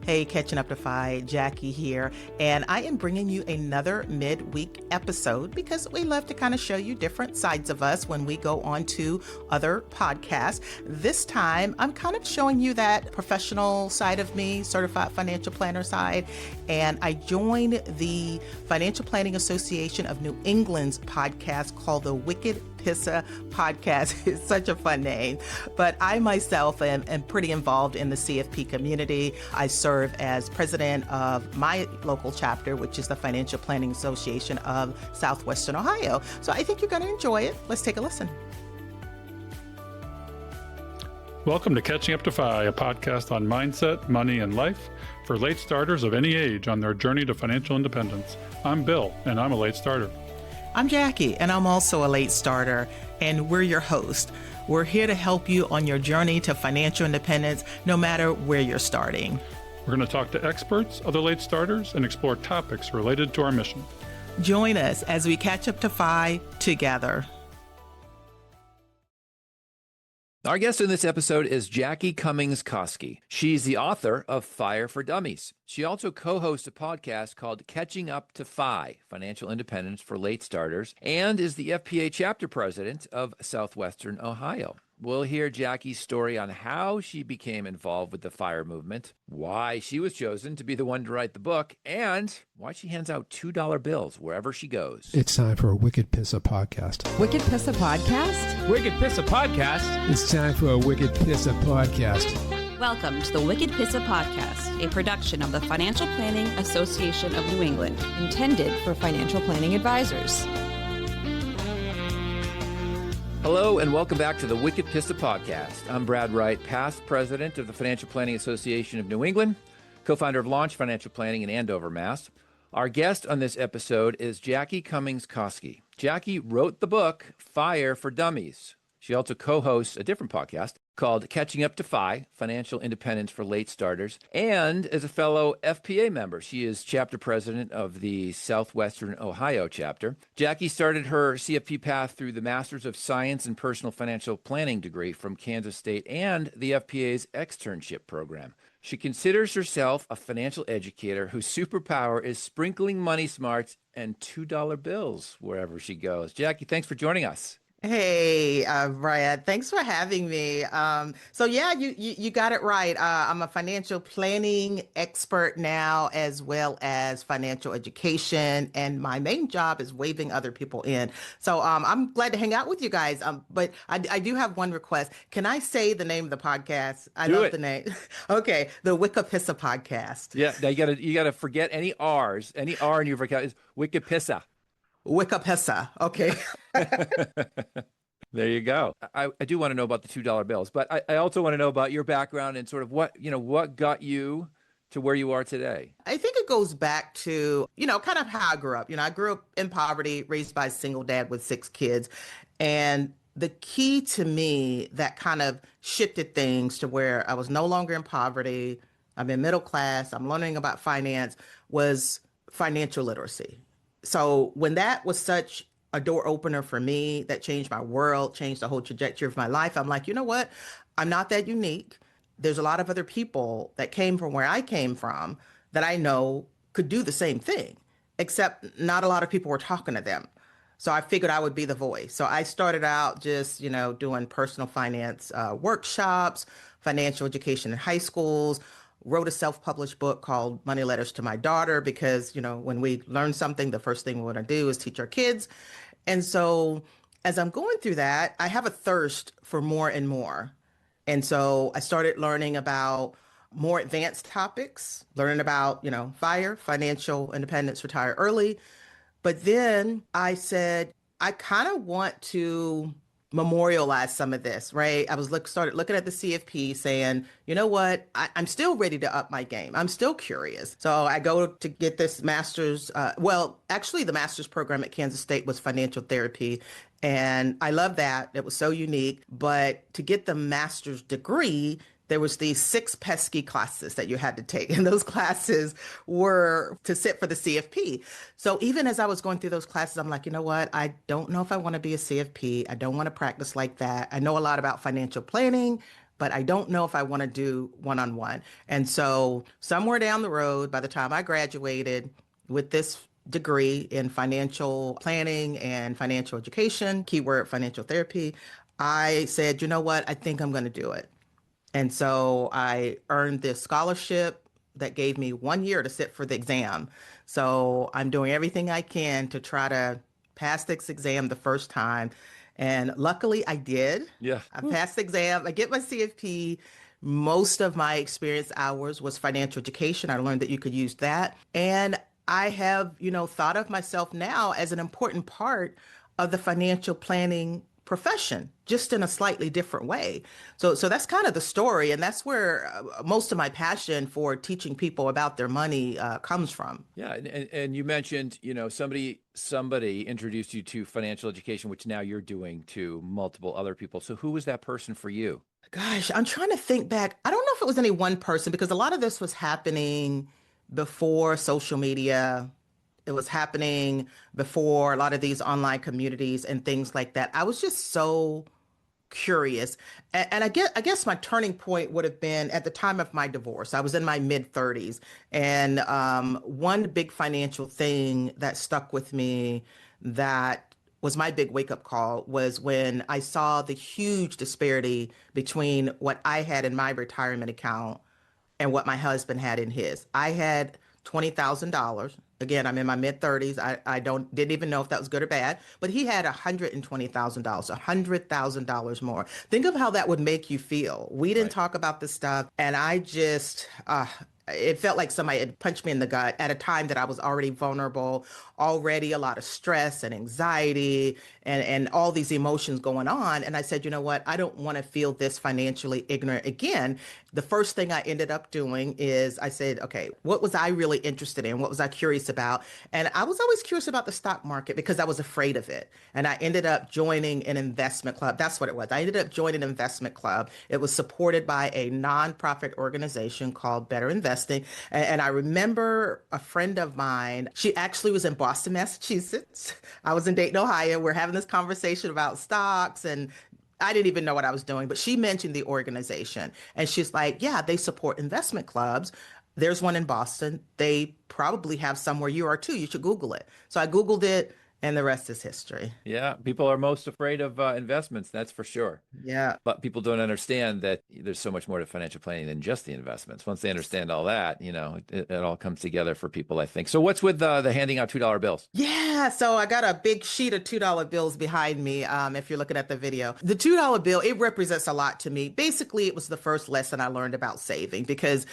Hey, Catching Up to Fi, Jackie here, and I am bringing you another midweek episode because we love to kind of show you different sides of us when we go on to other podcasts. This time, I'm kind of showing you that professional side of me, certified financial planner side, and I joined the Financial Planning Association of New England's podcast called the Wicked Pissah Podcast. It's such a fun name, but I myself am pretty involved in the CFP community. I serve as president of my local chapter, which is the Financial Planning Association of Southwestern Ohio. So I think you're going to enjoy it. Let's take a listen. Welcome to Catching Up to Fi, a podcast on mindset, money, and life for late starters of any age on their journey to financial independence. I'm Bill, and I'm a late starter. I'm Jackie, and I'm also a late starter, and we're your host. We're here to help you on your journey to financial independence, no matter where you're starting. We're going to talk to experts, other late starters, and explore topics related to our mission. Join us as we catch up to Fi together. Our guest in this episode is Jackie Cummings Koski. She's the author of Fire for Dummies. She also co-hosts a podcast called Catching Up to Fi, Financial Independence for Late Starters, and is the FPA chapter president of Southwestern Ohio. We'll hear Jackie's story on how she became involved with the FIRE movement, why she was chosen to be the one to write the book, and why she hands out $2 bills wherever she goes. It's time for a Wicked Pissah Podcast. Wicked Pissah Podcast? Wicked Pissah Podcast? It's time for a Wicked Pissah Podcast. Welcome to the Wicked Pissah Podcast, a production of the Financial Planning Association of New England, intended for financial planning advisors. Hello and welcome back to the Wicked Pissah Podcast. I'm Brad Wright, past president of the Financial Planning Association of New England, co-founder of Launch Financial Planning in Andover, Mass. Our guest on this episode is Jackie Cummings Koski. Jackie wrote the book, Fire for Dummies. She also co-hosts a different podcast called Catching Up to Fi, Financial Independence for Late Starters, and is a fellow FPA member. She is chapter president of the Southwestern Ohio chapter. Jackie started her CFP path through the Masters of Science in Personal Financial Planning degree from Kansas State and the FPA's externship program. She considers herself a financial educator whose superpower is sprinkling money smarts and $2 bills wherever she goes. Jackie, thanks for joining us. Hey, Brad, thanks for having me. So yeah, you got it right. I'm a financial planning expert now, as well as financial education, and my main job is waving other people in. So I'm glad to hang out with you guys. But I do have one request. Can I say the name of the podcast? I love the name. Okay, the Wicked Pissah Podcast. Yeah, now you gotta forget any R's. Any R in your vocabulary is Wicked Pissah. Wicked Pissah. Okay. There you go. I do want to know about the $2 bills, but I also want to know about your background and sort of what got you to where you are today. I think it goes back to, kind of how I grew up. I grew up in poverty, raised by a single dad with 6 kids. And the key to me that kind of shifted things to where I was no longer in poverty, I'm in middle class, I'm learning about finance, was financial literacy. So when that was such a door opener for me, that changed my world, changed the whole trajectory of my life, I'm like, you know what? I'm not that unique. There's a lot of other people that came from where I came from that I know could do the same thing, except not a lot of people were talking to them. So I figured I would be the voice. So I started out just, doing personal finance workshops, financial education in high schools, wrote a self-published book called Money Letters to My Daughter, because, when we learn something, the first thing we want to do is teach our kids. And so as I'm going through that, I have a thirst for more and more. And so I started learning about more advanced topics, learning about, FIRE, financial independence, retire early. But then I said, I kind of want to memorialize some of this, right? I was started looking at the CFP saying, you know what, I'm still ready to up my game. I'm still curious. So I go to get this master's. Actually, the master's program at Kansas State was financial therapy. And I love that. It was so unique. But to get the master's degree, there was these 6 pesky classes that you had to take. And those classes were to sit for the CFP. So even as I was going through those classes, I'm like, you know what? I don't know if I want to be a CFP. I don't want to practice like that. I know a lot about financial planning, but I don't know if I want to do one-on-one. And so somewhere down the road, by the time I graduated with this degree in financial planning and financial education, keyword financial therapy, I said, you know what, I think I'm going to do it. And so I earned this scholarship that gave me 1 year to sit for the exam. So I'm doing everything I can to try to pass this exam the first time. And luckily I did. Yeah. I passed the exam. I get my CFP. Most of my experience hours was financial education. I learned that you could use that. And I have, thought of myself now as an important part of the financial planning profession, just in a slightly different way. So that's kind of the story. And that's where most of my passion for teaching people about their money comes from. Yeah. And you mentioned, somebody introduced you to financial education, which now you're doing to multiple other people. So who was that person for you? Gosh, I'm trying to think back. I don't know if it was any one person, because a lot of this was happening before social media. It was happening before a lot of these online communities and things like that. I was just so curious. And I guess my turning point would have been at the time of my divorce. I was in my mid-30s. And one big financial thing that stuck with me, that was my big wake-up call, was when I saw the huge disparity between what I had in my retirement account and what my husband had in his. I had $20,000. Again, I'm in my mid-30s. I didn't even know if that was good or bad, but he had $120,000, $100,000 more. Think of how that would make you feel. We didn't talk about this stuff, and I just, it felt like somebody had punched me in the gut at a time that I was already vulnerable, already a lot of stress and anxiety and all these emotions going on. And I said, you know what? I don't want to feel this financially ignorant again. The first thing I ended up doing is I said, okay, what was I really interested in? What was I curious about? And I was always curious about the stock market because I was afraid of it. And I ended up joining an investment club. That's what it was. I ended up joining an investment club. It was supported by a nonprofit organization called Better Investing. And I remember a friend of mine, she actually was in Boston, Massachusetts. I was in Dayton, Ohio. We're having this conversation about stocks, and I didn't even know what I was doing, but she mentioned the organization, and she's like, yeah, they support investment clubs. There's one in Boston. They probably have some where you are too. You should Google it. So I Googled it, and the rest is history. Yeah. People are most afraid of investments. That's for sure. Yeah. But people don't understand that there's so much more to financial planning than just the investments. Once they understand all that, it all comes together for people, I think. So what's with the handing out $2 bills? Yeah. So I got a big sheet of $2 bills behind me. If you're looking at the video, the $2 bill, it represents a lot to me. Basically, it was the first lesson I learned about saving, because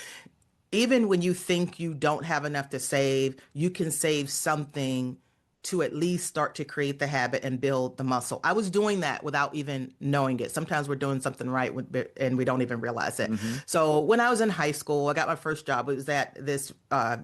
even when you think you don't have enough to save, you can save something to at least start to create the habit and build the muscle. I was doing that without even knowing it. Sometimes we're doing something right and we don't even realize it. Mm-hmm. So when I was in high school, I got my first job. It was at this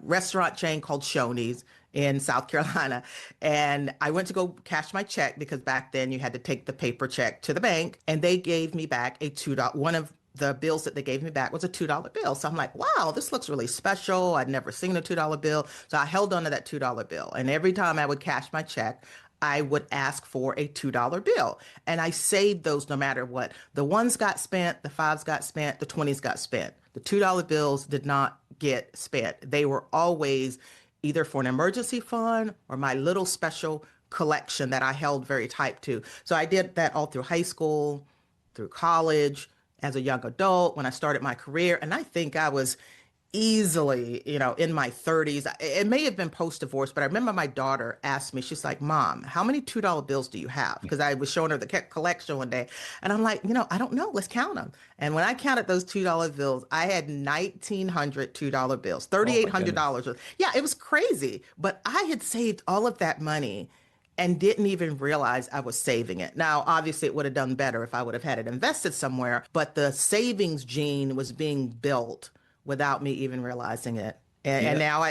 restaurant chain called Shoney's in South Carolina. And I went to go cash my check, because back then you had to take the paper check to the bank, and they gave me back a $2. One of the bills that they gave me back was a $2 bill. So I'm like, wow, this looks really special. I'd never seen a $2 bill. So I held on to that $2 bill. And every time I would cash my check, I would ask for a $2 bill. And I saved those no matter what. The ones got spent, the fives got spent, the 20s got spent. The $2 bills did not get spent. They were always either for an emergency fund or my little special collection that I held very tight to. So I did that all through high school, through college, as a young adult, when I started my career. And I think I was easily, in my 30s. It may have been post-divorce, but I remember my daughter asked me, she's like, Mom, how many $2 bills do you have? Because I was showing her the collection one day. And I'm like, I don't know. Let's count them. And when I counted those $2 bills, I had 1,900 $2 bills, $3,800. Yeah, it was crazy. But I had saved all of that money and didn't even realize I was saving it. Now, obviously, it would have done better if I would have had it invested somewhere, but the savings gene was being built without me even realizing it. And now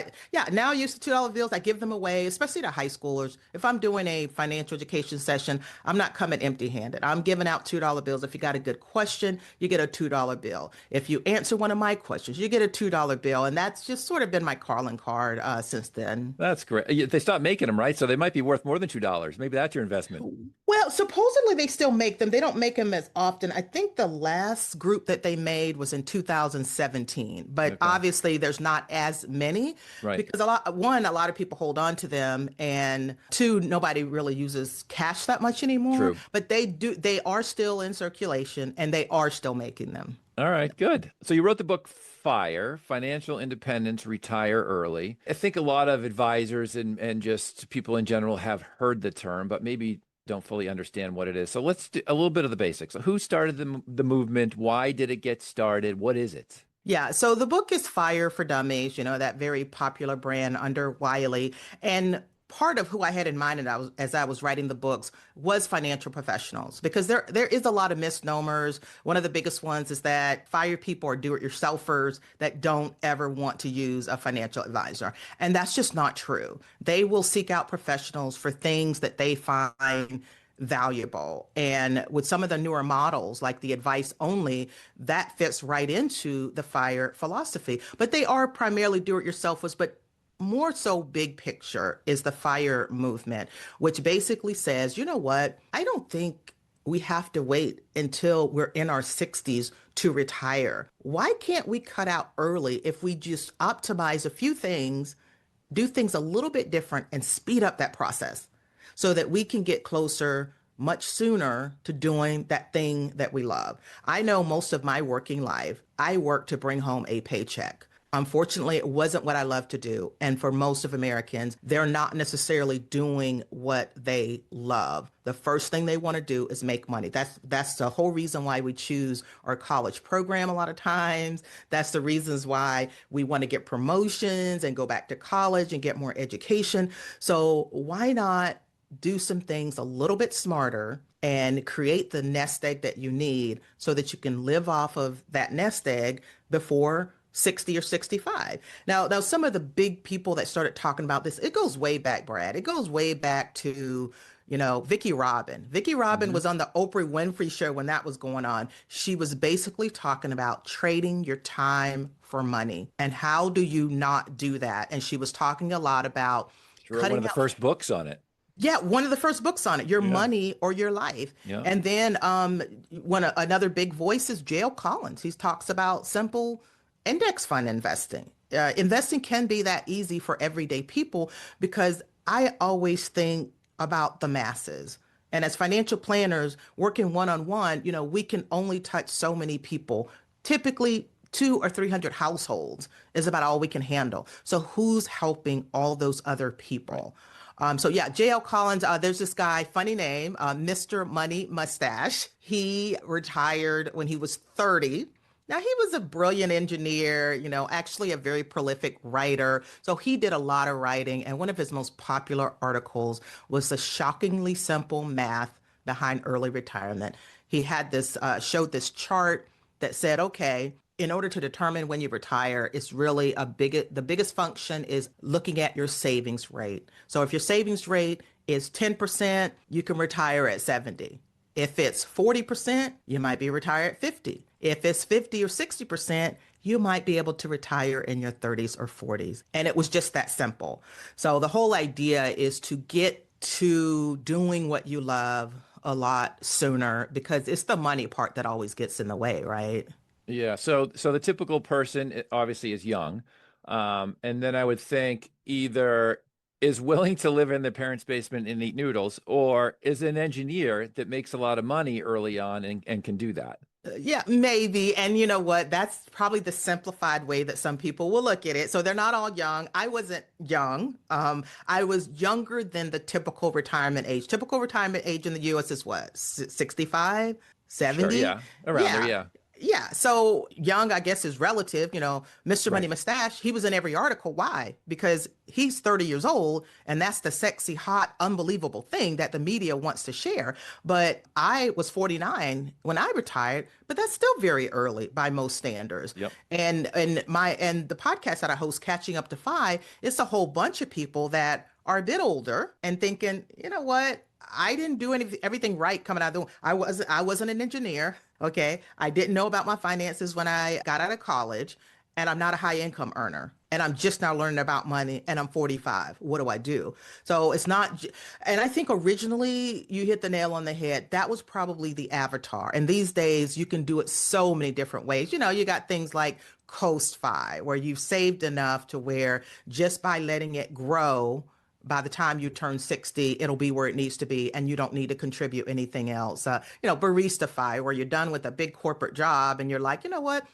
now I use the $2 bills. I give them away, especially to high schoolers. If I'm doing a financial education session, I'm not coming empty handed. I'm giving out $2 bills. If you got a good question, you get a $2 bill. If you answer one of my questions, you get a $2 bill. And that's just sort of been my calling card since then. That's great. They stopped making them, right? So they might be worth more than $2. Maybe that's your investment. Well, supposedly they still make them. They don't make them as often. I think the last group that they made was in 2017, but obviously there's not as many, right? Because a lot of people hold on to them, and two, nobody really uses cash that much anymore. True. But they are still in circulation, and they are still making them. All right, good. So you wrote the book FIRE, Financial Independence, Retire Early. I think a lot of advisors and just people in general have heard the term, but maybe don't fully understand what it is. So let's do a little bit of the basics. Who started the movement? Why did it get started? What is it? Yeah, so the book is FIRE for Dummies, that very popular brand under Wiley. And part of who I had in mind as I was writing the books was financial professionals, because there is a lot of misnomers. One of the biggest ones is that FIRE people are do-it-yourselfers that don't ever want to use a financial advisor. And that's just not true. They will seek out professionals for things that they find valuable. And with some of the newer models, like the advice only, that fits right into the FIRE philosophy. But they are primarily do-it-yourselfers, but more so big picture is the FIRE movement, which basically says, you know what, I don't think we have to wait until we're in our 60s to retire. Why can't we cut out early if we just optimize a few things, do things a little bit different, and speed up that process so that we can get closer much sooner to doing that thing that we love? I know most of my working life, I work to bring home a paycheck. Unfortunately, it wasn't what I love to do. And for most of Americans, they're not necessarily doing what they love. The first thing they want to do is make money. That's the whole reason why we choose our college program a lot of times. That's the reasons why we want to get promotions and go back to college and get more education. So why not do some things a little bit smarter and create the nest egg that you need so that you can live off of that nest egg before 60 or 65. Now, some of the big people that started talking about this, it goes way back, Brad. It goes way back to, Vicki Robin. Vicki Robin was on the Oprah Winfrey show when that was going on. She was basically talking about trading your time for money. And how do you not do that? And she was talking a lot about She wrote one of the first books on it. Yeah, one of the first books on it, Your Money or Your Life. Yeah. And then another big voice is J.L. Collins. He talks about simple index fund investing. Investing can be that easy for everyday people, because I always think about the masses. And as financial planners working one-on-one, we can only touch so many people. Typically, 200 or 300 households is about all we can handle. So who's helping all those other people? J.L. Collins, there's this guy, funny name, Mr. Money Mustache. He retired when he was 30. Now, he was a brilliant engineer, actually a very prolific writer. So he did a lot of writing. And one of his most popular articles was the shockingly simple math behind early retirement. He had showed this chart that said, okay, in order to determine when you retire, it's really the biggest function is looking at your savings rate. So if your savings rate is 10%, you can retire at 70. If it's 40%, you might be retired at 50. If it's 50 or 60%, you might be able to retire in your 30s or 40s. And it was just that simple. So the whole idea is to get to doing what you love a lot sooner, because it's the money part that always gets in the way, right? Yeah. So the typical person obviously is young. And then I would think either is willing to live in their parents' basement and eat noodles, or is an engineer that makes a lot of money early on and can do that. Yeah, maybe. And you know what? That's probably the simplified way that some people will look at it. So they're not all young. I wasn't young. I was younger than the typical retirement age. Typical retirement age in the U.S. is what? 65, 70? Sure, yeah, around there, yeah. Yeah. So young, I guess, is relative. Mr. Money Right. Mustache, he was in every article. Why? Because he's 30 years old, and that's the sexy, hot, unbelievable thing that the media wants to share. But I was 49 when I retired, but that's still very early by most standards. Yep. And the podcast that I host, Catching Up to Five, it's a whole bunch of people that are a bit older and thinking, you know what? I didn't do everything right coming out of the I wasn't an engineer. Okay. I didn't know about my finances when I got out of college, and I'm not a high income earner, and I'm just now learning about money, and I'm 45. What do I do? So it's not, and I think originally you hit the nail on the head. That was probably the avatar. And these days you can do it so many different ways. You got things like Coast-Fi, where you've saved enough to where just by letting it grow, by the time you turn 60, it'll be where it needs to be, and you don't need to contribute anything else. Barista-Fi, where you're done with a big corporate job and you're like, you know what?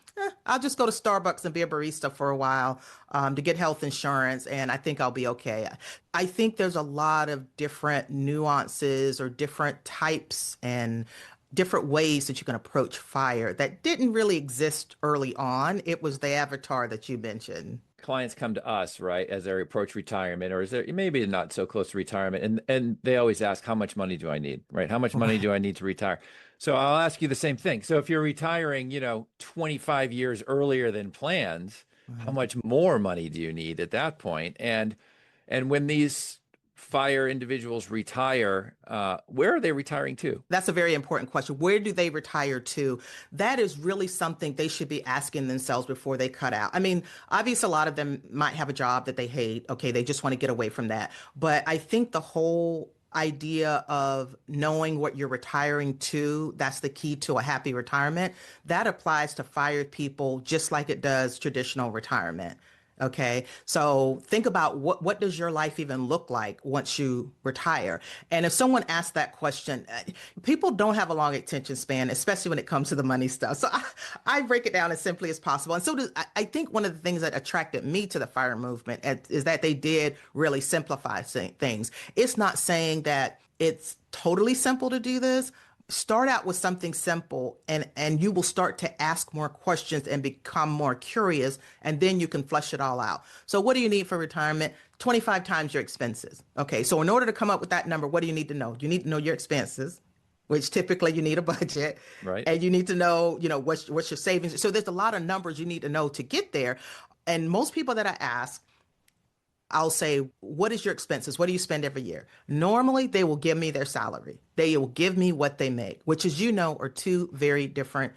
I'll just go to Starbucks and be a barista for a while to get health insurance, and I think I'll be okay. I think there's a lot of different nuances or different types and different ways that you can approach FIRE that didn't really exist early on. It was the avatar that you mentioned. Clients come to us, right, as they approach retirement, or is there maybe not so close to retirement, and they always ask, how much money do I need, right? How much money do I need to retire? So I'll ask you the same thing. So if you're retiring, 25 years earlier than planned, how much more money do you need at that point? And when these FIRE individuals retire, where are they retiring to? That's a very important question. Where do they retire to? That is really something they should be asking themselves before they cut out. I mean, obviously, a lot of them might have a job that they hate. Okay, they just want to get away from that. But I think the whole idea of knowing what you're retiring to, that's the key to a happy retirement. That applies to fired people just like it does traditional retirement. Okay, so think about what does your life even look like once you retire? And if someone asks that question, people don't have a long attention span, especially when it comes to the money stuff. So I break it down as simply as possible. And so I think one of the things that attracted me to the FIRE movement is that they did really simplify things. It's not saying that it's totally simple to do this. Start out with something simple, and you will start to ask more questions and become more curious, and then you can flesh it all out. So what do you need for retirement? 25 times your expenses. Okay, so in order to come up with that number, what do you need to know? You need to know your expenses, which typically you need a budget, right? And you need to know, what's your savings. So there's a lot of numbers you need to know to get there. And most people that I ask, I'll say, what is your expenses? What do you spend every year? Normally, they will give me their salary. They will give me what they make, which, as you know, are two very different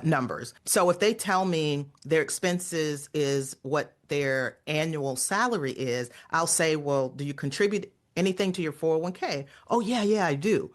numbers. So if they tell me their expenses is what their annual salary is, I'll say, well, do you contribute anything to your 401k? Oh, yeah, I do.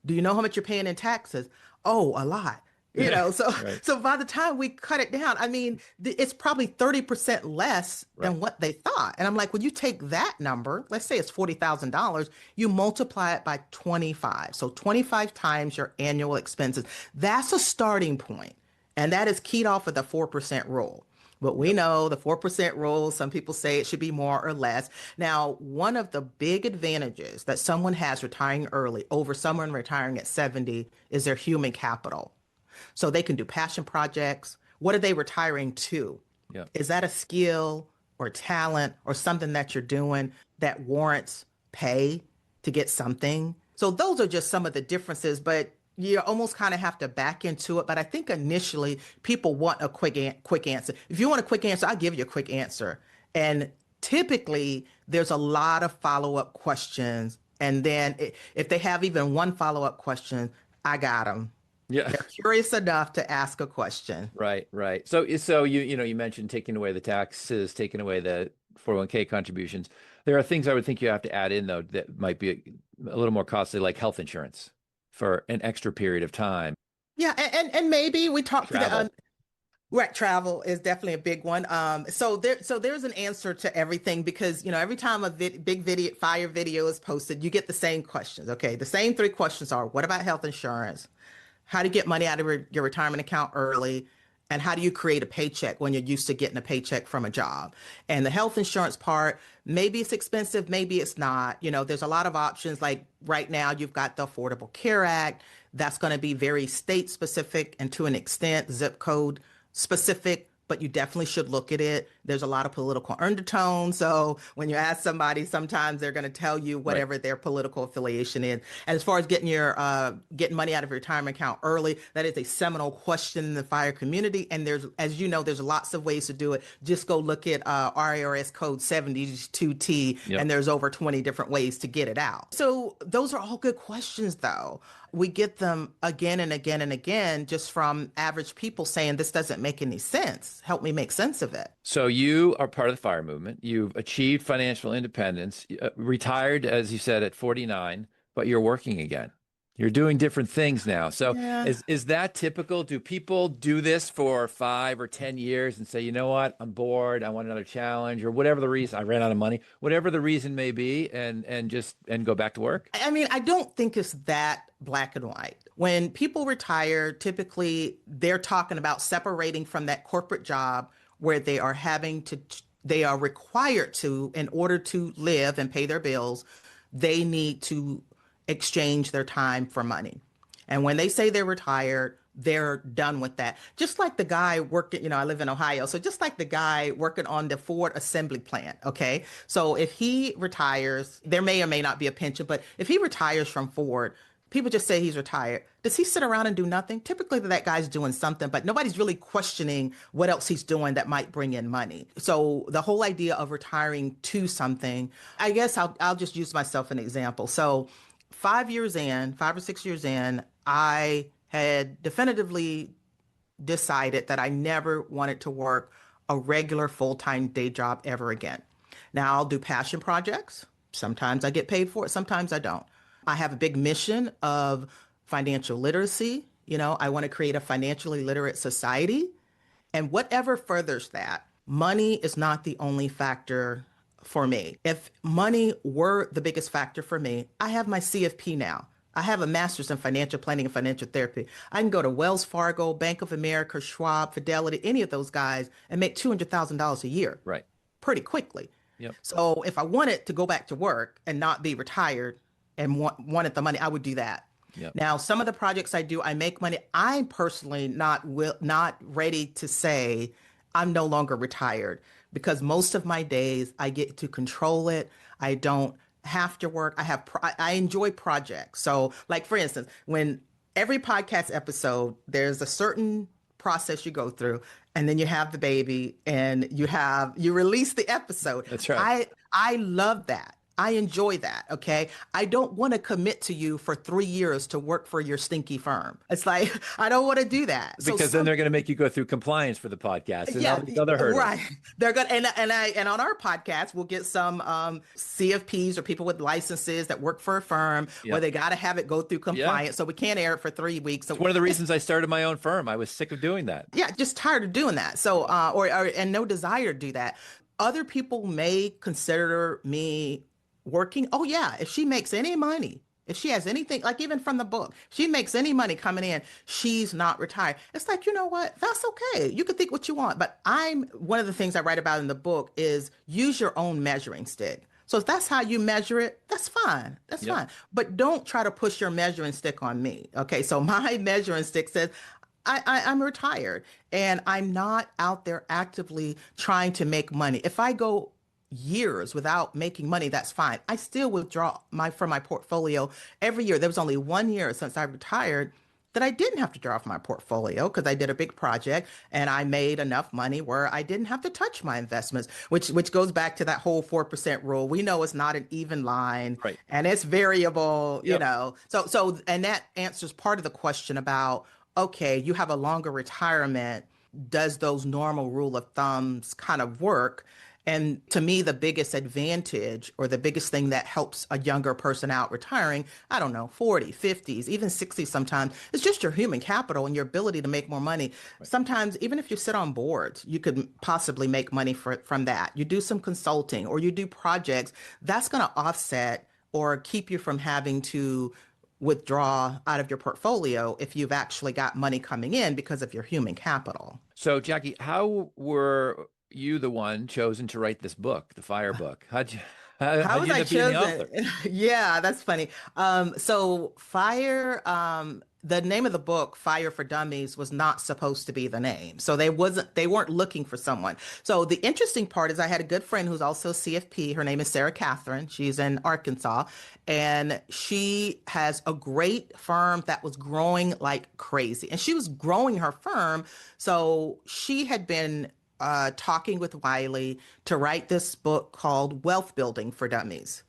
Do you know how much you're paying in taxes? Oh, a lot. So by the time we cut it down, I mean, it's probably 30% less than what they thought. And I'm like, well, you take that number, let's say it's $40,000, you multiply it by 25. So 25 times your annual expenses. That's a starting point. And that is keyed off of the 4% rule. But we know the 4% rule, some people say it should be more or less. Now, one of the big advantages that someone has retiring early over someone retiring at 70 is their human capital. So they can do passion projects. What are they retiring to? Yeah. Is that a skill or talent or something that you're doing that warrants pay to get something? So those are just some of the differences, but you almost kind of have to back into it. But I think initially people want a quick answer. If you want a quick answer, I'll give you a quick answer. And typically there's a lot of follow-up questions. And then if they have even one follow-up question, I got them. Yeah. They're curious enough to ask a question. Right. So you mentioned taking away the taxes, taking away the 401k contributions. There are things I would think you have to add in, though, that might be a little more costly, like health insurance for an extra period of time. Yeah. And maybe we talked Travel. Travel is definitely a big one. So there's an answer to everything, because, every time a big video, FIRE video is posted, you get the same questions. Okay. The same three questions are, what about health insurance? How to get money out of your retirement account early, and how do you create a paycheck when you're used to getting a paycheck from a job? And the health insurance part, maybe it's expensive, maybe it's not. There's a lot of options. Like right now, you've got the Affordable Care Act. That's going to be very state specific and to an extent zip code specific, but you definitely should look at it. There's a lot of political undertones. So when you ask somebody, sometimes they're going to tell you whatever their political affiliation is. And as far as getting getting money out of your retirement account early, that is a seminal question in the FIRE community. And there's, as you know, there's lots of ways to do it. Just go look at IRS code 72T, and there's over 20 different ways to get it out. So those are all good questions, though. We get them again and again and again just from average people saying, this doesn't make any sense. Help me make sense of it. So you are part of the FIRE movement. You've achieved financial independence, retired, as you said, at 49, but you're working again. You're doing different things now. So is that typical? Do people do this for 5 or 10 years and say, you know what, I'm bored, I want another challenge, or whatever the reason, I ran out of money, whatever the reason may be, and go back to work? I mean, I don't think it's that black and white. When people retire, typically they're talking about separating from that corporate job where they are required to, in order to live and pay their bills, they need to exchange their time for money. And when they say they're retired, they're done with that. Just like the guy working, I live in Ohio. So just like the guy working on the Ford assembly plant. Okay. So if he retires, there may or may not be a pension, but if he retires from Ford, people just say he's retired. Does he sit around and do nothing? Typically that guy's doing something, but nobody's really questioning what else he's doing that might bring in money. So the whole idea of retiring to something, I guess I'll just use myself an example. So 5 or 6 years in, I had definitively decided that I never wanted to work a regular full-time day job ever again. Now I'll do passion projects. Sometimes I get paid for it. Sometimes I don't. I have a big mission of financial literacy. I want to create a financially literate society. And whatever furthers that, money is not the only factor for me. If money were the biggest factor for me, I have my CFP now. I have a master's in financial planning and financial therapy. I can go to Wells Fargo, Bank of America, Schwab, Fidelity, any of those guys and make $200,000 a year. Right. Pretty quickly. Yep. So if I wanted to go back to work and not be retired and wanted the money, I would do that. Yep. Now, some of the projects I do, I make money. I'm personally not ready to say I'm no longer retired, because most of my days I get to control it. I don't have to work. I enjoy projects. So like, for instance, when every podcast episode, there's a certain process you go through, and then you have the baby and you release the episode. That's right. I love that. I enjoy that. Okay. I don't want to commit to you for 3 years to work for your stinky firm. It's like, I don't want to do that. Because then they're going to make you go through compliance for the podcast. And all these other hurdles. Right. They're going to, and on our podcast, we'll get some CFPs or people with licenses that work for a firm where they got to have it go through compliance. So we can't air it for 3 weeks. So it's one of the reasons I started my own firm. I was sick of doing that. Yeah. Just tired of doing that. So, and no desire to do that. Other people may consider me working. Oh yeah. If she makes any money, if she has anything, like even from the book, she makes any money coming in, she's not retired. It's like, you know what? That's okay. You can think what you want, but one of the things I write about in the book is use your own measuring stick. So if that's how you measure it, that's fine. That's fine. But don't try to push your measuring stick on me. Okay. So my measuring stick says, I'm retired and I'm not out there actively trying to make money. If I go years without making money, that's fine. I still withdraw from my portfolio every year. There was only 1 year since I retired that I didn't have to draw from my portfolio because I did a big project and I made enough money where I didn't have to touch my investments, which goes back to that whole 4% rule. We know it's not an even line, right, and it's variable, you know. So and that answers part of the question about, okay, you have a longer retirement. Does those normal rule of thumbs kind of work? And to me, the biggest advantage or the biggest thing that helps a younger person out retiring, I don't know, 40, 50s, even 60s sometimes, it's just your human capital and your ability to make more money. Right. Sometimes, even if you sit on boards, you could possibly make money from that. You do some consulting or you do projects, that's going to offset or keep you from having to withdraw out of your portfolio if you've actually got money coming in because of your human capital. So, Jackie, how were you the one chosen to write this book, the FIRE book? How was I chosen? Yeah, that's funny. So FIRE, the name of the book, Fire for Dummies, was not supposed to be the name. So they weren't looking for someone. So the interesting part is I had a good friend who's also a CFP. Her name is Sarah Catherine. She's in Arkansas. And she has a great firm that was growing like crazy. And she was growing her firm. So she had been talking with Wiley to write this book called Wealth Building for Dummies.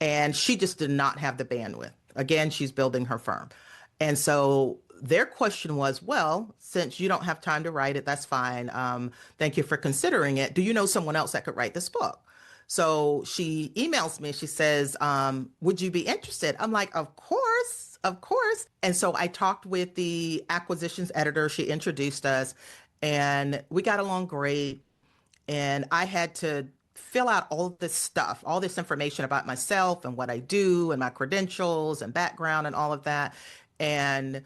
And she just did not have the bandwidth. Again, she's building her firm. And so their question was, well, since you don't have time to write it, that's fine. Thank you for considering it. Do you know someone else that could write this book? So she emails me. She says, would you be interested? I'm like, of course, of course. And so I talked with the acquisitions editor. She introduced us and we got along great. And I had to fill out all this stuff, all this information about myself and what I do and my credentials and background and all of that. And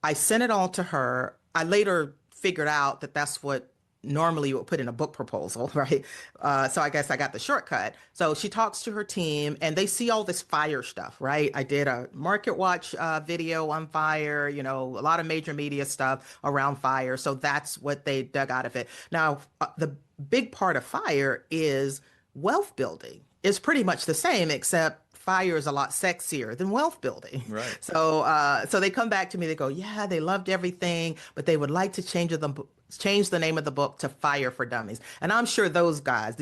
I sent it all to her. I later figured out that that's what normally you would put in a book proposal, right? So I guess I got the shortcut. So she talks to her team and they see all this fire stuff, right? I did a Market Watch video on fire, a lot of major media stuff around fire. So that's what they dug out of it. Now, the big part of fire is wealth building. It's pretty much the same, except fire is a lot sexier than wealth building. Right. So they come back to me, they go, yeah, they loved everything, but they would like to change the name of the book to Fire for Dummies. And I'm sure those guys,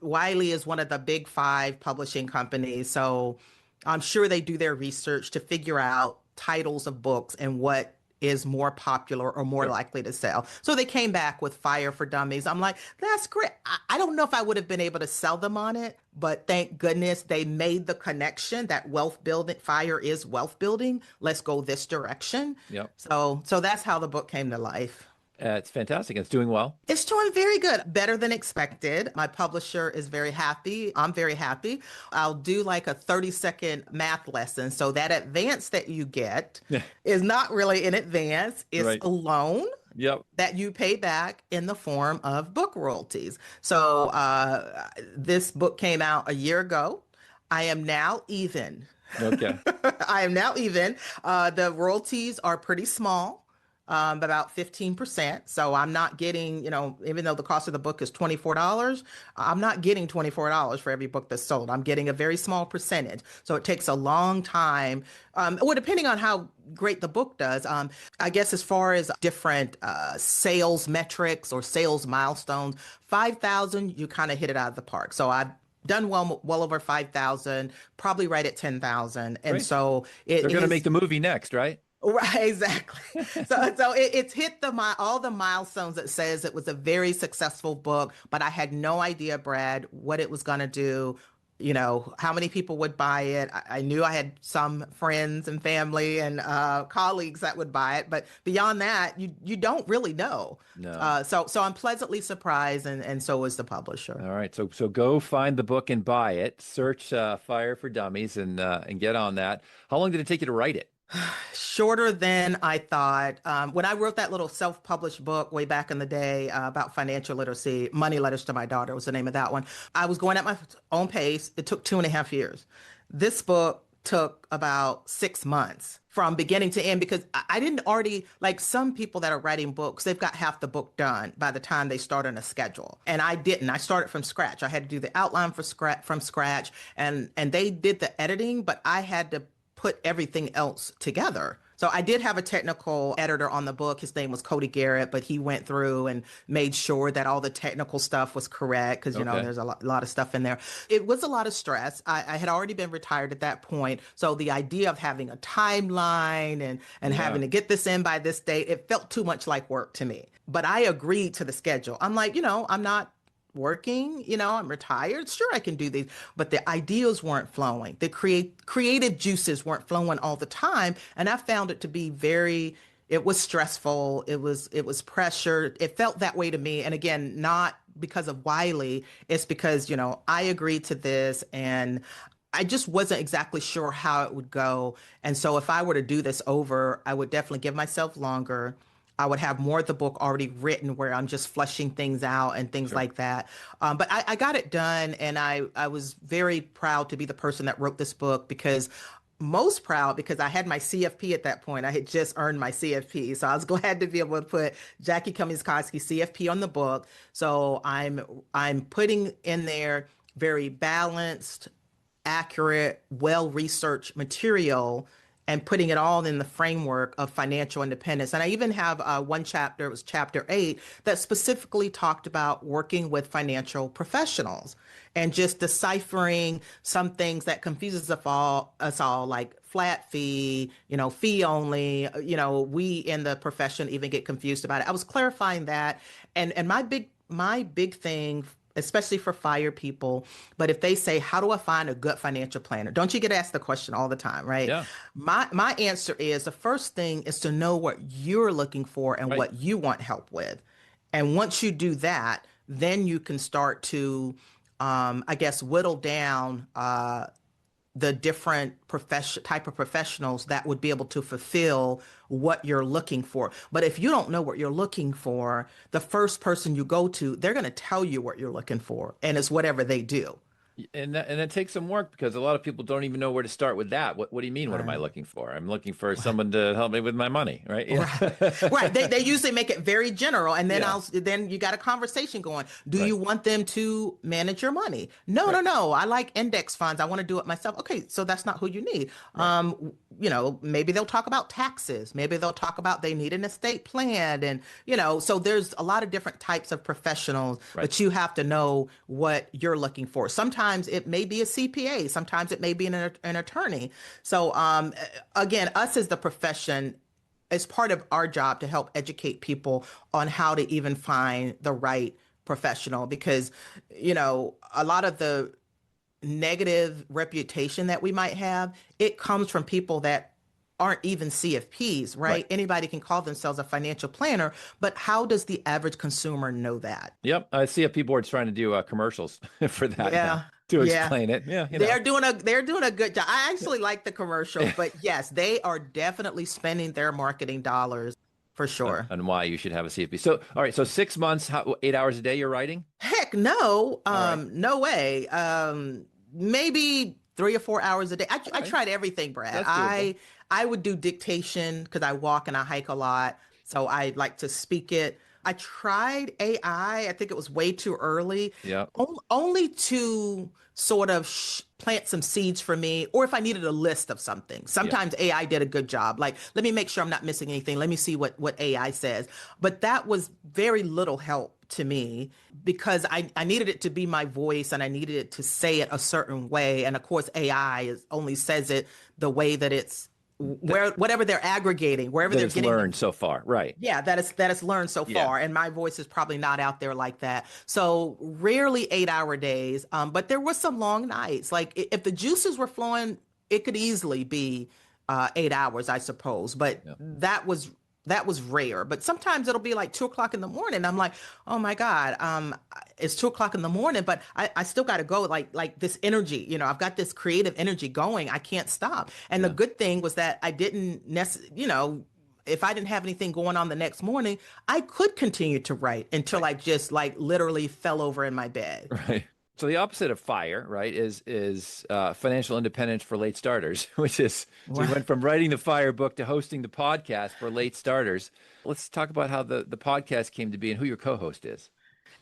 Wiley is one of the big 5 publishing companies. So I'm sure they do their research to figure out titles of books and what is more popular or more likely to sell. So they came back with Fire for Dummies. I'm like, that's great. I don't know if I would have been able to sell them on it, but thank goodness they made the connection that wealth building, fire is wealth building. Let's go this direction. Yep. So that's how the book came to life. It's fantastic. It's doing well. It's doing very good, better than expected. My publisher is very happy. I'm very happy. I'll do like a 30-second math lesson. So that advance that you get is not really an advance. It's a loan that you pay back in the form of book royalties. So this book came out a year ago. I am now even. Okay. I am now even. The royalties are pretty small. About 15%. So I'm not getting, even though the cost of the book is $24, I'm not getting $24 for every book that's sold. I'm getting a very small percentage. So it takes a long time. Depending on how great the book does. I guess as far as different sales metrics or sales milestones, 5,000, you kind of hit it out of the park. So I've done well over 5,000, probably right at 10,000. And so they're going to make the movie next, right? Right, exactly. So it's hit all the milestones that says it was a very successful book, but I had no idea, Brad, what it was going to do, how many people would buy it. I knew I had some friends and family and colleagues that would buy it, but beyond that, you don't really know. No. So I'm pleasantly surprised, and so is the publisher. All right, so go find the book and buy it. Search Fire for Dummies and get on that. How long did it take you to write it? Shorter than I thought. When I wrote that little self-published book way back in the day about financial literacy, Money Letters to My Daughter was the name of that one. I was going at my own pace. It took 2.5 years. This book took about 6 months from beginning to end because I didn't already, like some people that are writing books, they've got half the book done by the time they start on a schedule. And I didn't. I started from scratch. I had to do the outline from scratch and they did the editing, but I had to put everything else together. So I did have a technical editor on the book. His name was Cody Garrett, but he went through and made sure that all the technical stuff was correct because, there's a lot of stuff in there. It was a lot of stress. I had already been retired at that point. So the idea of having a timeline and having to get this in by this date, it felt too much like work to me. But I agreed to the schedule. I'm like, I'm not working, I'm retired. Sure, I can do these, but the ideas weren't flowing. The creative juices weren't flowing all the time. And I found it to be it was stressful. It was pressure. It felt that way to me. And again, not because of Wiley, it's because, I agreed to this and I just wasn't exactly sure how it would go. And so if I were to do this over, I would definitely give myself longer. I would have more of the book already written where I'm just fleshing things out and things like that. But I got it done and I was very proud to be the person that wrote this book because most proud because I had my CFP at that point. I had just earned my CFP. So I was glad to be able to put Jackie Cummings Koski CFP on the book. So I'm putting in there very balanced, accurate, well-researched material and putting it all in the framework of financial independence. And I even have one chapter, it was chapter 8, that specifically talked about working with financial professionals and just deciphering some things that confuses us all, like flat fee, fee only, we in the profession even get confused about it. I was clarifying that. And my big thing, especially for FIRE people, but if they say, how do I find a good financial planner? Don't you get asked the question all the time, right? Yeah. My answer is the first thing is to know what you're looking for and what you want help with. And once you do that, then you can start to, whittle down the different type of professionals that would be able to fulfill what you're looking for. But if you don't know what you're looking for, the first person you go to, they're going to tell you what you're looking for, and it's whatever they do. And that takes some work because a lot of people don't even know where to start with that. What do you mean? What am I looking for? I'm looking for someone to help me with my money, right? Yeah. Right. They usually make it very general, and then then you got a conversation going. Do you want them to manage your money? No. I like index funds. I want to do it myself. Okay, so that's not who you need. Right. Maybe they'll talk about taxes. Maybe they'll talk about they need an estate plan, and so there's a lot of different types of professionals, but you have to know what you're looking for. Sometimes it may be a CPA. Sometimes it may be an attorney. So again, us as the profession, it's part of our job to help educate people on how to even find the right professional, because, a lot of the negative reputation that we might have, it comes from people that aren't even CFPs, right? Anybody can call themselves a financial planner, but how does the average consumer know that? Yep. I see a CFP board's trying to do commercials for that. Yeah. To explain it. Yeah. They're doing a good job. I actually like the commercials, but yes, they are definitely spending their marketing dollars for sure. And why you should have a CFP. So, all right. So 6 months, 8 hours a day you're writing? Heck no. No way. Maybe 3 or 4 hours a day. I tried everything, Brad. I would do dictation because I walk and I hike a lot. So I like to speak it. I tried AI. I think it was way too early. Yeah. Only to sort of plant some seeds for me, or if I needed a list of something. Sometimes AI did a good job. Like, let me make sure I'm not missing anything. Let me see what AI says. But that was very little help to me because I needed it to be my voice and I needed it to say it a certain way. And of course, AI only says it the way that it's whatever they're aggregating, wherever they're getting learned so far, right? Yeah, that is learned so far, and my voice is probably not out there like that. So rarely 8-hour days, but there was some long nights. Like if the juices were flowing, it could easily be 8 hours, I suppose. But that was rare. But sometimes it'll be like 2 o'clock in the morning. I'm like, oh my God, it's 2 o'clock in the morning, but I still got to go. Like this energy, I've got this creative energy going. I can't stop. And the good thing was that I didn't if I didn't have anything going on the next morning, I could continue to write until I just literally fell over in my bed. Right. So the opposite of FIRE, right, is financial independence for late starters, which is, so you went from writing the FIRE book to hosting the podcast for late starters. Let's talk about how the podcast came to be and who your co-host is.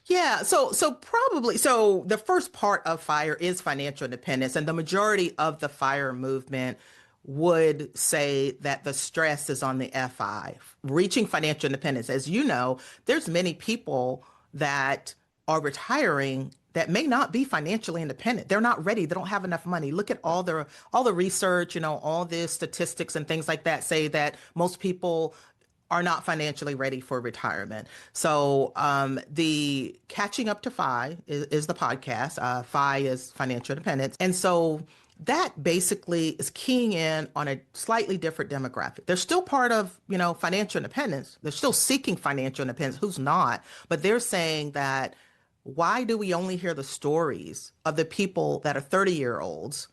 Yeah, so the first part of FIRE is financial independence, and the majority of the FIRE movement would say that the stress is on the FI, reaching financial independence. As you know, there's many people that are retiring that may not be financially independent. They're not ready. They don't have enough money. Look at all the research, all the statistics and things like that say that most people are not financially ready for retirement. So the Catching Up to FI is the podcast. FI is financial independence. And so that basically is keying in on a slightly different demographic. They're still part of, financial independence. They're still seeking financial independence. Who's not? But they're saying that, why do we only hear the stories of the people that are 30-year-olds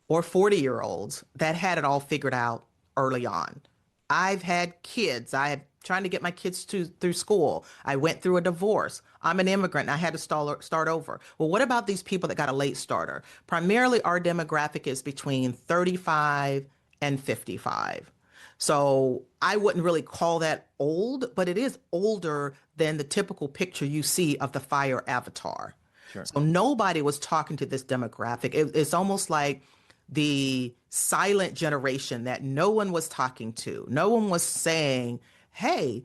or 40-year-olds that had it all figured out early on? I've had kids. I have trying to get my kids through school. I went through a divorce. I'm an immigrant and I had to start over. Well, what about these people that got a late starter? Primarily, our demographic is between 35 and 55. So I wouldn't really call that old, but it is older than the typical picture you see of the FIRE avatar. Sure. So nobody was talking to this demographic. It's almost like the silent generation that no one was talking to. No one was saying, hey,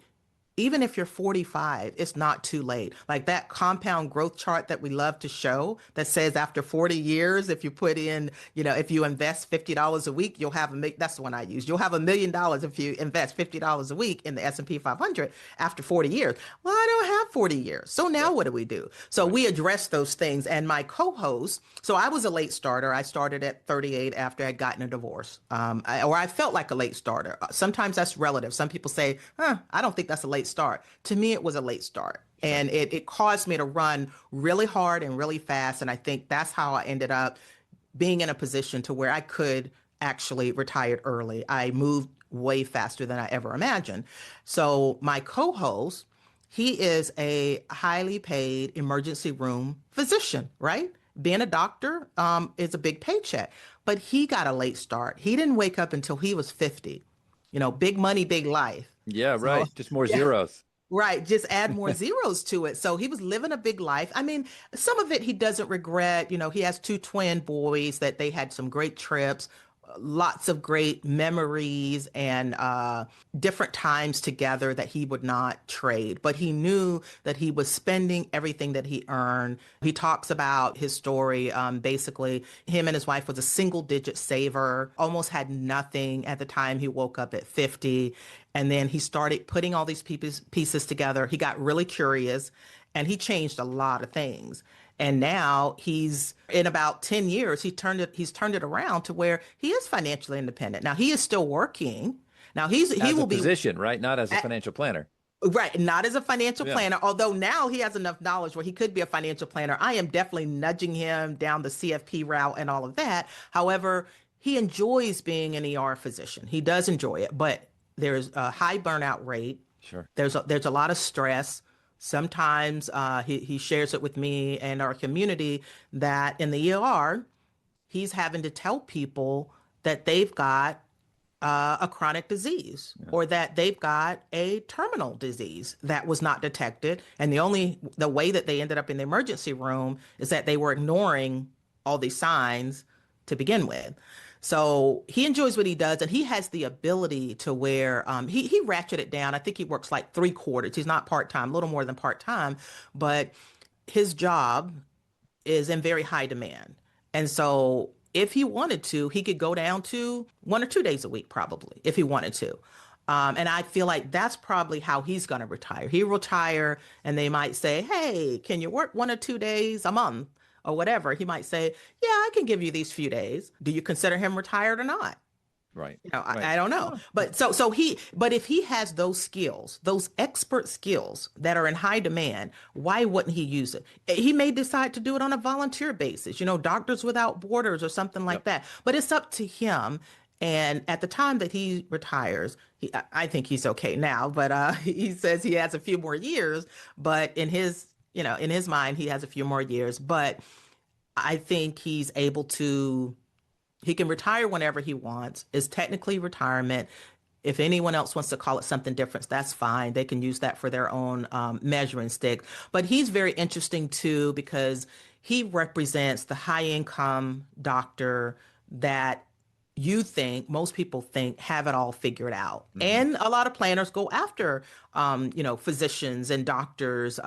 even if you're 45, it's not too late. Like that compound growth chart that we love to show that says after 40 years, if you put in, if you invest $50 a week, you'll have that's the one I use. You'll have $1 million if you invest $50 a week in the S&P 500 after 40 years. Well, I don't have 40 years. So now what do we do? So we address those things. And my co-host, so I was a late starter. I started at 38 after I'd gotten a divorce, or I felt like a late starter. Sometimes that's relative. Some people say, I don't think that's a late start. To me, it was a late start. And it caused me to run really hard and really fast. And I think that's how I ended up being in a position to where I could actually retire early. I moved way faster than I ever imagined. So my co-host, he is a highly paid emergency room physician, right? Being a doctor is a big paycheck, but he got a late start. He didn't wake up until he was 50. Big money, big life. Yeah, right. Just more zeros. Right. Just add more zeros to it. So he was living a big life. I mean, some of it he doesn't regret. He has 2 twin boys that they had some great trips, lots of great memories and different times together that he would not trade. But he knew that he was spending everything that he earned. He talks about his story. Basically, him and his wife was a single-digit saver, almost had nothing at the time he woke up at 50. And then he started putting all these pieces together. He got really curious and he changed a lot of things. And now he's in about 10 years, he's turned it around to where he is financially independent. Now he is still working. Now he will be physician, right? Not as a financial planner. Right. Not as a financial planner, although now he has enough knowledge where he could be a financial planner. I am definitely nudging him down the CFP route and all of that. However, he enjoys being an ER physician. He does enjoy it, but there's a high burnout rate. Sure. There's a lot of stress. Sometimes he shares it with me and our community that in the ER, he's having to tell people that they've got a chronic disease or that they've got a terminal disease that was not detected. And the way that they ended up in the emergency room is that they were ignoring all these signs to begin with. So he enjoys what he does, and he has the ability to where he ratcheted down. I think he works like 3/4. He's not part-time, a little more than part-time, but his job is in very high demand. And so if he wanted to, he could go down to 1 or 2 days a week, probably, if he wanted to. And I feel like that's probably how he's going to retire. He'll retire, and they might say, hey, can you work 1 or 2 days a month? Or whatever. He might say, yeah, I can give you these few days. Do you consider him retired or not? Right. Right. I don't know. But but if he has those skills, those expert skills that are in high demand, why wouldn't he use it? He may decide to do it on a volunteer basis, Doctors Without Borders or something like that. But it's up to him. And at the time that he retires, I think he's okay now, but he says he has a few more years, but in his mind, he has a few more years, but I think he's able to, he can retire whenever he wants. It's technically retirement. If anyone else wants to call it something different, that's fine. They can use that for their own measuring stick. But he's very interesting too, because he represents the high income doctor that most people think have it all figured out. Mm-hmm. And a lot of planners go after, physicians and doctors.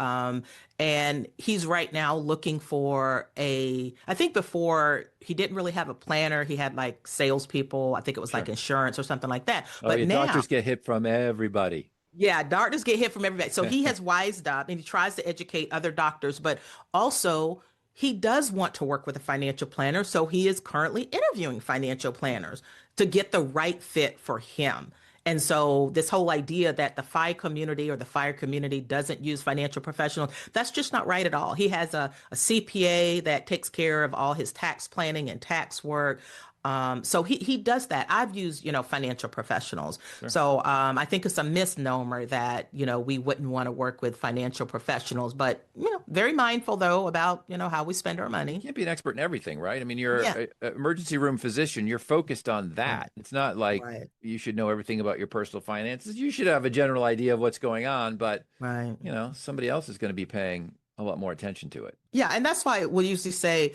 And he's right now looking for I think before he didn't really have a planner. He had like salespeople. I think it was like insurance or something like that. But now doctors get hit from everybody. Yeah, doctors get hit from everybody. So he has wised up and he tries to educate other doctors, but also he does want to work with a financial planner, so he is currently interviewing financial planners to get the right fit for him. And so this whole idea that the FI community or the FIRE community doesn't use financial professionals, that's just not right at all. He has a CPA that takes care of all his tax planning and tax work. So he does that. I've used, financial professionals. Sure. So I think it's a misnomer that, we wouldn't want to work with financial professionals, but, very mindful though about, how we spend our money. You can't be an expert in everything, right? I mean, you're Yeah. an emergency room physician. You're focused on that. Right. It's not like Right. you should know everything about your personal finances. You should have a general idea of what's going on, but Right. somebody else is going to be paying a lot more attention to it. Yeah. And that's why we usually say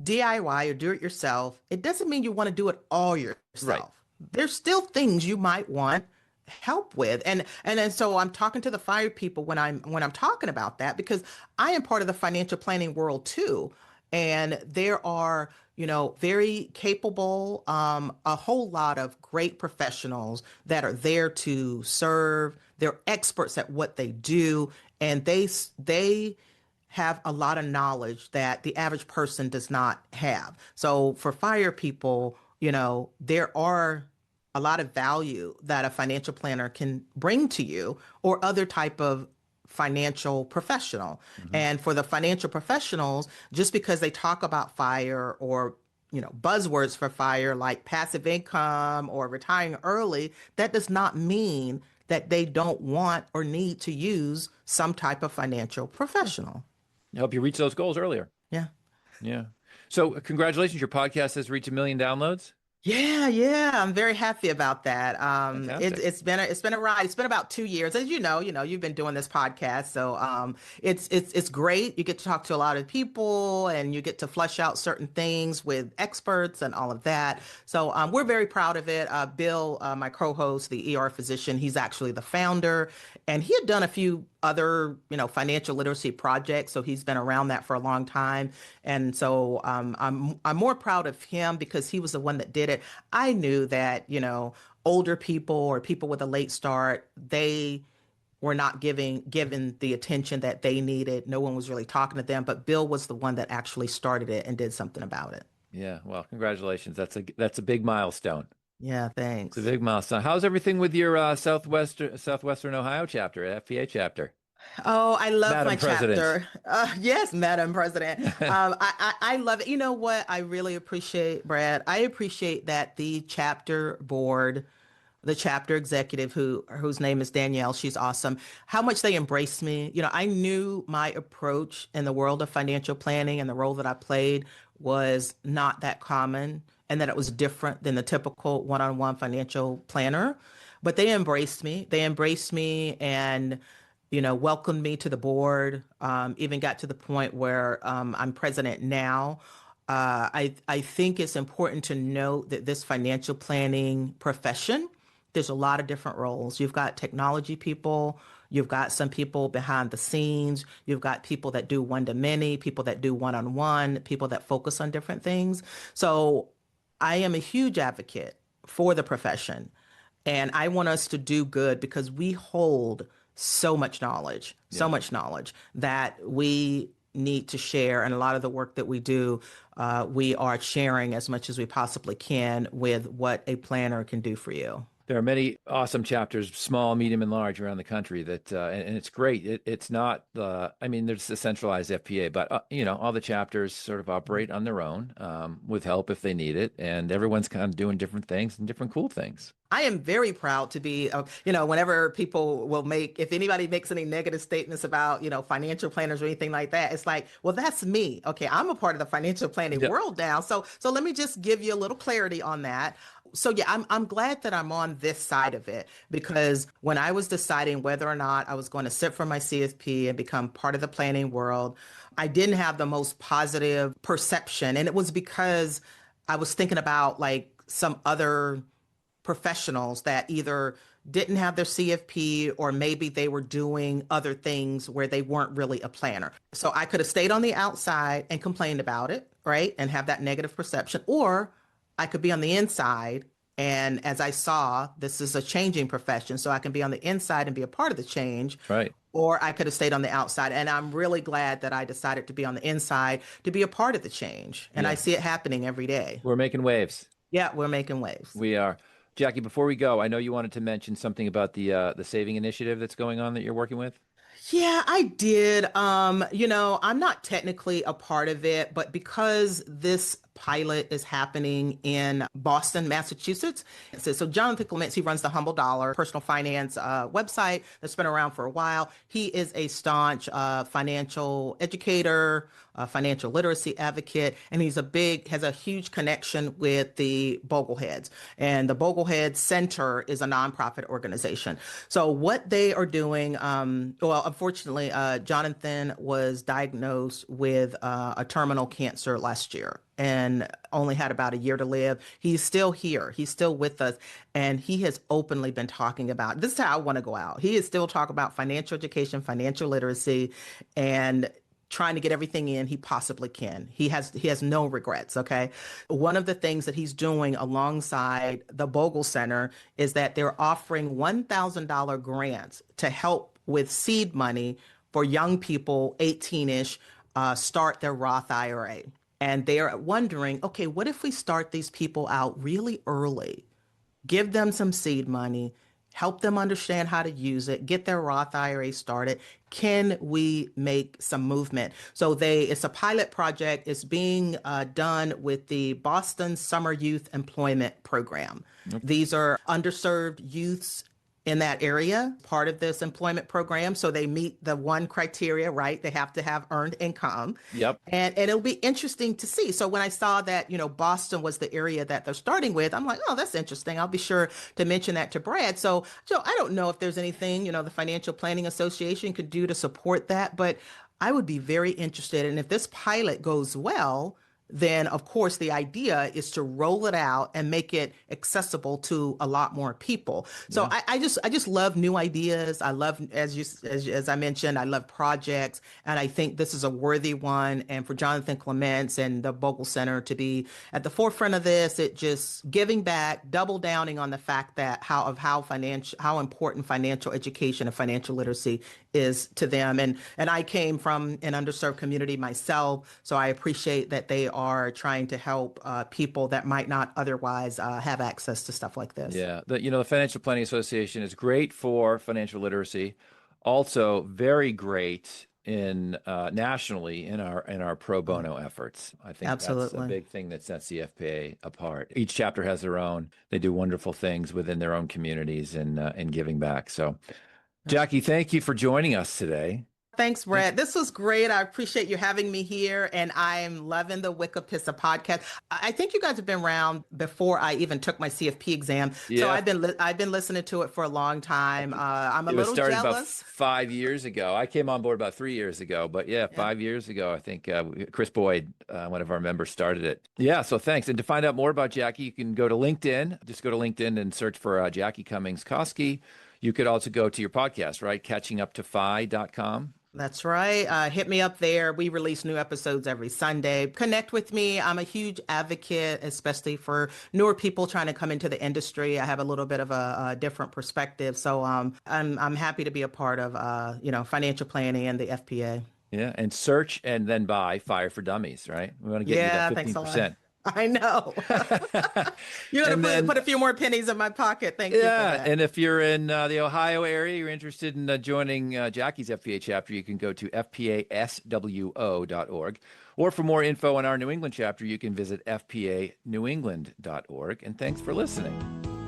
DIY or do it yourself. It doesn't mean you want to do it all yourself. Right. There's still things you might want help with. And then so I'm talking to the fire people when I'm talking about that, because I am part of the financial planning world too. And there are, very capable, a whole lot of great professionals that are there to serve. They're experts at what they do, and they have a lot of knowledge that the average person does not have. So for fire people, there are a lot of value that a financial planner can bring to you, or other type of financial professional. Mm-hmm. And for the financial professionals, just because they talk about fire or buzzwords for fire like passive income or retiring early, that does not mean that they don't want or need to use some type of financial professional. Help you reach those goals earlier. Yeah. Yeah. So congratulations, your podcast has reached 1 million downloads. Yeah, I'm very happy about that. Fantastic. It's been a ride. It's been about 2 years, as you've been doing this podcast, so it's great. You get to talk to a lot of people, and you get to flesh out certain things with experts and all of that. So we're very proud of it. Bill, my co-host, the ER physician, he's actually the founder, and he had done a few other financial literacy projects, so he's been around that for a long time. And so I'm more proud of him because he was the one that did it. I knew that older people or people with a late start, they were not given the attention that they needed. No one was really talking to them, but Bill was the one that actually started it and did something about it. Yeah, well, congratulations. That's a big milestone. Yeah, thanks. It's a big milestone. How's everything with your Southwestern Ohio chapter, FPA chapter? Oh, I love Madam my President. chapter. Yes, Madam President. I love it. You know what I really appreciate, Brad? I appreciate that the chapter board, the chapter executive, whose name is Danielle, she's awesome, how much they embraced me. I knew my approach in the world of financial planning and the role that I played was not that common, and that it was different than the typical one-on-one financial planner. But they embraced me. And welcomed me to the board, even got to the point where I'm president now. I think it's important to note that this financial planning profession, there's a lot of different roles. You've got technology people, you've got some people behind the scenes, you've got people that do one-to-many, people that do one-on-one, people that focus on different things. So I am a huge advocate for the profession, and I want us to do good because we hold so much knowledge that we need to share. And a lot of the work that we do, we are sharing as much as we possibly can with what a planner can do for you. There are many awesome chapters, small, medium, and large around the country that, and it's great. It's not, there's a centralized FPA, but, all the chapters sort of operate on their own with help if they need it. And everyone's kind of doing different things and different cool things. I am very proud to be, whenever people if anybody makes any negative statements about, financial planners or anything like that, it's like, well, that's me. Okay, I'm a part of the financial planning world now. So let me just give you a little clarity on that. So yeah, I'm glad that I'm on this side of it, because when I was deciding whether or not I was going to sit for my CFP and become part of the planning world, I didn't have the most positive perception. And it was because I was thinking about like some other professionals that either didn't have their CFP or maybe they were doing other things where they weren't really a planner. So I could have stayed on the outside and complained about it, right? And have that negative perception, or I could be on the inside. And as I saw, this is a changing profession, so I can be on the inside and be a part of the change. Right. Or I could have stayed on the outside. And I'm really glad that I decided to be on the inside to be a part of the change. And I see it happening every day. We're making waves. Yeah, we're making waves. We are. Jackie, before we go, I know you wanted to mention something about the saving initiative that's going on that you're working with. Yeah, I did. I'm not technically a part of it, but because this pilot is happening in Boston, Massachusetts. So Jonathan Clements, he runs the Humble Dollar personal finance website that's been around for a while. He is a staunch financial educator, financial literacy advocate, and has a huge connection with the Bogle Heads. And the Bogle Heads Center is a nonprofit organization. So what they are doing, unfortunately, Jonathan was diagnosed with a terminal cancer last year and only had about a year to live. He's still here. He's still with us. And he has openly been talking about, this is how I want to go out. He is still talking about financial education, financial literacy, and trying to get everything in he possibly can. He has no regrets, okay? One of the things that he's doing alongside the Bogle Center is that they're offering $1,000 grants to help with seed money for young people, 18-ish, start their Roth IRA. And they're wondering, okay, what if we start these people out really early, give them some seed money, help them understand how to use it, get their Roth IRA started? Can we make some movement? So it's a pilot project. It's being done with the Boston Summer Youth Employment Program. Okay. These are underserved youths in that area, part of this employment program. So they meet the one criteria, right? They have to have earned income. Yep. And it'll be interesting to see. So when I saw that, Boston was the area that they're starting with, I'm like, oh, that's interesting. I'll be sure to mention that to Brad. So I don't know if there's anything, the Financial Planning Association could do to support that, but I would be very interested. And if this pilot goes well, then of course the idea is to roll it out and make it accessible to a lot more people. So yeah. I just love new ideas. I love, as I mentioned, I love projects, and I think this is a worthy one. And for Jonathan Clements and the Bogle Center to be at the forefront of this, it just giving back, double downing on the fact that how important financial education and financial literacy is to them. And I came from an underserved community myself, so I appreciate that they are trying to help people that might not otherwise have access to stuff like this. Yeah, the Financial Planning Association is great for financial literacy, also very great in nationally in our pro bono efforts. I think Absolutely. That's a big thing that sets the FPA apart. Each chapter has their own. They do wonderful things within their own communities and giving back. So, Jackie, thank you for joining us today. Thanks, Brad. This was great. I appreciate you having me here, and I'm loving the Wicked Pissah podcast. I think you guys have been around before I even took my CFP exam, so I've been listening to it for a long time. I'm a little jealous. It started about 5 years ago. I came on board about 3 years ago, but 5 years ago, I think Chris Boyd, one of our members, started it. Yeah, so thanks. And to find out more about Jackie, you can go to LinkedIn. Just go to LinkedIn and search for Jackie Cummings Koski. You could also go to your podcast, right? CatchingUpToFi.com. That's right. Hit me up there. We release new episodes every Sunday. Connect with me. I'm a huge advocate, especially for newer people trying to come into the industry. I have a little bit of a different perspective. So I'm happy to be a part of, financial planning and the FPA. Yeah. And search and then buy Fire for Dummies, right? We want to get you that 15%. Thanks a lot. I know. You're going to put a few more pennies in my pocket. Thank you for that. And if you're in the Ohio area, you're interested in joining Jackie's FPA chapter, you can go to fpaswo.org. Or for more info on our New England chapter, you can visit fpanewengland.org. And thanks for listening.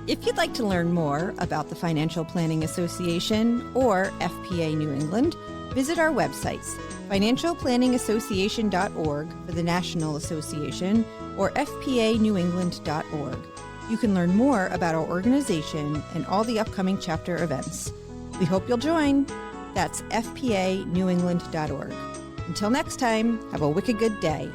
If you'd like to learn more about the Financial Planning Association or FPA New England, visit our websites, financialplanningassociation.org for the National Association or fpanewengland.org. You can learn more about our organization and all the upcoming chapter events. We hope you'll join. That's fpanewengland.org. Until next time, have a wicked good day.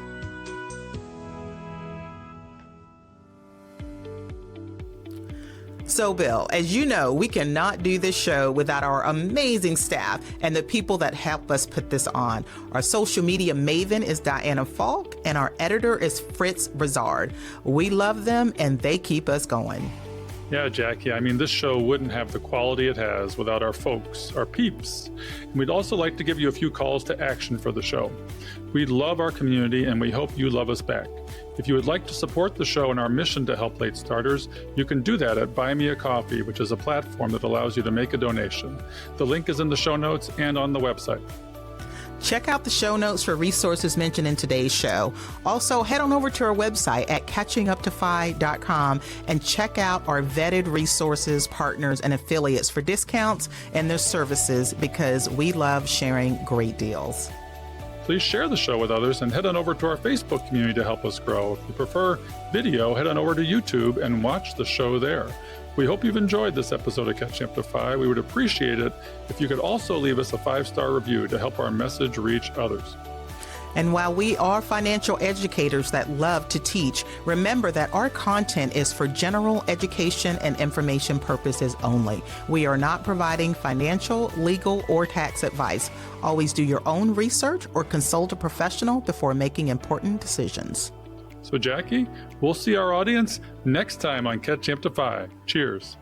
So, Bill, as you know, we cannot do this show without our amazing staff and the people that help us put this on. Our social media maven is Diana Falk, and our editor is Fritz Brizard. We love them, and they keep us going. Yeah, Jackie, this show wouldn't have the quality it has without our folks, our peeps. And we'd also like to give you a few calls to action for the show. We love our community, and we hope you love us back. If you would like to support the show and our mission to help late starters, you can do that at Buy Me a Coffee, which is a platform that allows you to make a donation. The link is in the show notes and on the website. Check out the show notes for resources mentioned in today's show. Also, head on over to our website at catchinguptofy.com and check out our vetted resources, partners, and affiliates for discounts and their services, because we love sharing great deals. Please share the show with others and head on over to our Facebook community to help us grow. If you prefer video, head on over to YouTube and watch the show there. We hope you've enjoyed this episode of Catching Up to Fi. We would appreciate it if you could also leave us a 5-star review to help our message reach others. And while we are financial educators that love to teach, remember that our content is for general education and information purposes only. We are not providing financial, legal, or tax advice. Always do your own research or consult a professional before making important decisions. So, Jackie, we'll see our audience next time on Catching Up to Fi. Cheers.